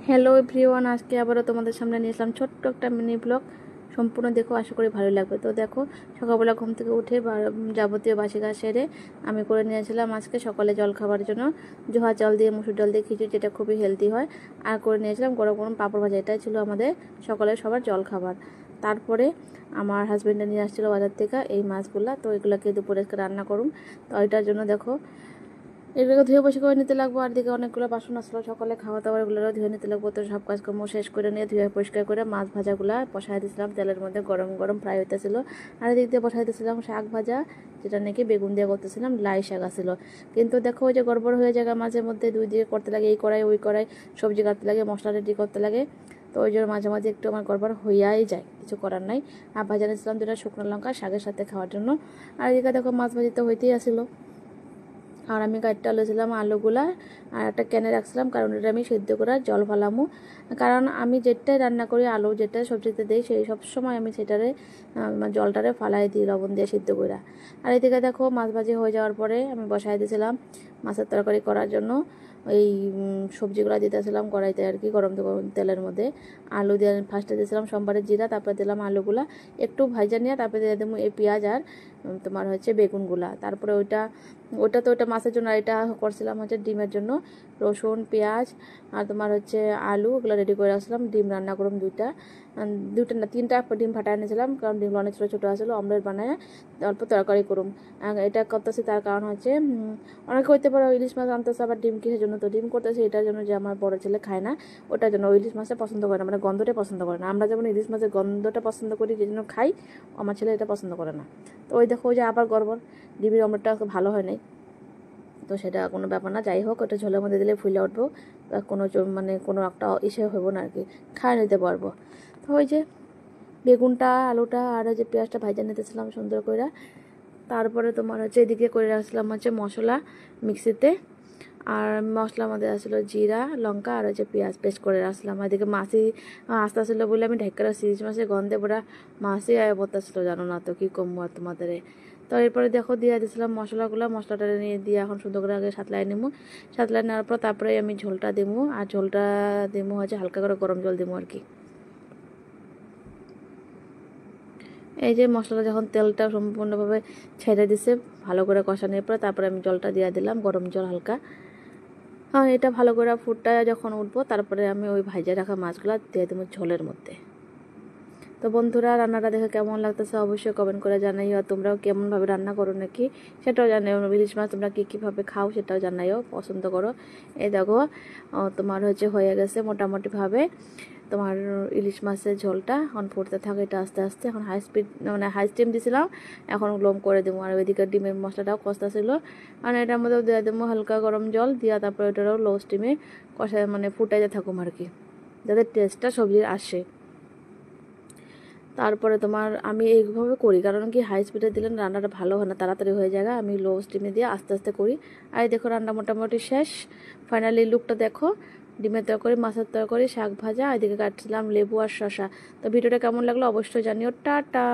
Hello everyone, আজকে আবারও তোমাদের সামনে নিয়ে আসলাম ছোট্ট একটা মিনি ব্লগ। সম্পূর্ণ দেখো, আশা করি ভালো লাগবে। তো দেখো, সকালবেলা ঘুম থেকে উঠে যাবতীয় বাসি কাজ সেরে আমি করে নিয়েছিলাম আজকে সকালে জল খাবার জন্য জোহা চাল দিয়ে মুসুর ডাল দিয়ে খিচুড়ি, যেটা খুবই হেলদি হয়। আর করে নিয়েছিলাম গরম গরম পাঁপড় ভাজা। এটাই ছিল আমাদের সকালে সবার জল খাবার। তারপরে আমার হাজব্যান্ডে নিয়ে আসছিলো বাজার থেকে এই মাছগুলা, তো এগুলোকে দুপুরে রান্না করুন। তো এটার জন্য দেখো এগুলোকে ধুয়ে বসে করে নিতে লাগবো। আর দিকে অনেকগুলো বাসন আসলো, সকালে খাওয়া দাওয়ারগুলো ধুয়ে নিতে লাগবো। তো সব কাজকর্ম শেষ করে নিয়ে ধুয়ে পরিষ্কার করে মাছ ভাজাগুলো বসাই দিয়েছিলাম তেলের মধ্যে, গরম গরম ফ্রাই হইতেছিল। আর এদিক দিয়ে বসাই দিয়েছিলাম শাক ভাজা, যেটা নাকি বেগুন দিয়ে করতেছিলাম, লাই শাক আসছিল। কিন্তু দেখো ওই যে গড়বড় হয়ে যায় মাঝে মধ্যে, দুই দিকে করতে লাগে, এই কড়াই ওই কড়াই, সবজি কাটতে লাগে, মশলা রেডি করতে লাগে। তো ওই জন্য মাঝে মাঝে একটু আমার গড়বড় হইয়াই যায়, কিছু করার নাই। আর ভাজা নিয়েছিলাম দুটা শুকনো লঙ্কা শাকের সাথে খাওয়ার জন্য। আর এদিকে দেখো মাছ ভাজি তো হইতেই আসিলো। আর আমি কাটতে আলুছিলাম আলুগুলা, আর একটা ক্যানে রাখছিলাম, কারণ এটা আমি সেদ্ধ করার জল ফালামু। কারণ আমি যেটাই রান্না করি, আলু যেটা সবজিতে দিই, সেই সব সময় আমি সেটারে জলটারে ফালাই দিই লবণ দিয়ে সিদ্ধ করে। আর এদিকে দেখো মাছ ভাজি হয়ে যাওয়ার পরে আমি বসাই দিয়েছিলাম মাছের তরকারি করার জন্য। ওই সবজিগুলো দিতেছিলাম কড়াইতে আর কি, গরম তেলের মধ্যে। আলু দিয়ে ফার্স্টে দিয়েছিলাম সোমবারের জিরা, তারপরে দিলাম আলুগুলা একটু ভাজা নিয়ে, তারপরে দিয়ে দেবো এই পেঁয়াজ আর তোমার হচ্ছে বেগুনগুলা। তারপরে ওটা মাছের জন্য, আর এটা করছিলাম হচ্ছে ডিমের জন্য। রসুন পেঁয়াজ আর তোমার হচ্ছে আলু ওগুলো রেডি করে রাখছিলাম। ডিম রান্না করুম দুইটা না তিনটা ডিম ফাটাই নিয়েছিলাম, কারণ ডিমগুলো অনেক ছোটো ছোটো আসলো, অমলেট বানায় অল্প তরকারি করুম। এটা করতেছি তার কারণ হচ্ছে অনেকে হইতে পারে ইলিশ মাছ আনতেছে আবার ডিম কিসের জন্য। তো ডিম করতেছে এটার জন্য যে আমার বড় ছেলে খায় না, ওটার জন্য। ইলিশ মাছটা পছন্দ করে না, মানে গন্ধটা পছন্দ করে না। আমরা যেমন ইলিশ মাছের গন্ধটা পছন্দ করি, যে জন্য খাই, আমার ছেলে এটা পছন্দ করে না। তো ওই দেখো, ওই যে আবার গড়বড়, ডিমের অমলেটটা ভালো হয় নাই। তো সেটা কোনো ব্যাপার না, যাই হোক, ওটা ঝোলের মধ্যে দিলে ফুলে উঠবো, কোনো মানে কোনো একটা ইসে হবো না আর কি, খায় নিতে পারবো। তো ওই যে বেগুনটা আলুটা আর ওই যে পেঁয়াজটা ভাজা নিতেছিলাম সুন্দর করে। তারপরে তোমার হচ্ছে এদিকে করে রাখছিলাম হচ্ছে মশলা মিক্সিতে। আর মশলার মধ্যে আসলো জিরা লঙ্কা আর হচ্ছে পেঁয়াজ পেস্ট করে রাখছিলাম। এদিকে মাছই আস্তে আসলো বলে আমি ঢেকে রাখছি, ইলিশ মাছের গন্ধে পুরা মাছই আয় বলতেছিল, জানো না তো কী কমবো আর তোমাদের। তো এরপরে দেখো দিয়ে দিয়েছিলাম মশলাটা নিয়ে দিয়ে এখন সুন্দর করে আগে সাতলাই নেবো। সাতলাই নেওয়ার পর তারপরে আমি ঝোলটা দেবো, আর ঝোলটা দেবো হচ্ছে হালকা করে গরম জল দেবো আর কি। এই যে মশলাটা যখন তেলটা সম্পূর্ণভাবে ছেড়ে দিছে, ভালো করে কষানোর পর তারপরে আমি জলটা দিয়ে দিলাম, গরম জল হালকা। হ্যাঁ, এটা ভালো করে ফুটটা যখন উঠবো, তারপরে আমি ওই ভাজা রাখা মাছগুলো দিয়ে দেবো ঝোলের মধ্যে। তো বন্ধুরা, রান্নাটা দেখে কেমন লাগতেছে অবশ্যই কমেন্ট করে জানাইও। আর তোমরাও কেমনভাবে রান্না করো নাকি সেটাও জানাইও। ইলিশ মাছ তোমরা কীভাবে খাও সেটাও জানাইও, পছন্দ করো। এই দেখো তোমার হচ্ছে হয়ে গেছে মোটামুটিভাবে তোমার ইলিশ মাছের ঝোলটা। এখন ফুটতে থাকে এটা আস্তে আস্তে। এখন হাই স্পিড মানে হাই স্টিম দিয়েছিলাম, এখন লোম করে দেবো। আর ওইদিকে ডিমের মশলাটাও কষা ছিল, আর এটার মধ্যেও দিয়ে দেবো হালকা গরম জল দিয়া, তারপরে ওটারও লো স্টিমে কষা মানে ফুটাইতে থাকুম আর কি, যাতে টেস্টটা সবজির আসে। তারপরে তোমার আমি এইভাবে করি, কারণ কি হাই স্পিডে দিলে রান্নাটা ভালো হয় না, তাড়াতাড়ি হয়ে যায়। আমি লো স্টিমে দিয়ে আস্তে আস্তে করি। আর দেখো রান্না মোটামুটি শেষ। ফাইনালি লুকটা দেখো, ডিমের তরকারি মাছের তরকারি শাক ভাজা, এদিকে কাটছিলাম লেবু আর শশা। তো ভিডিওটা কেমন লাগলো অবশ্যই জানিও। টাটা।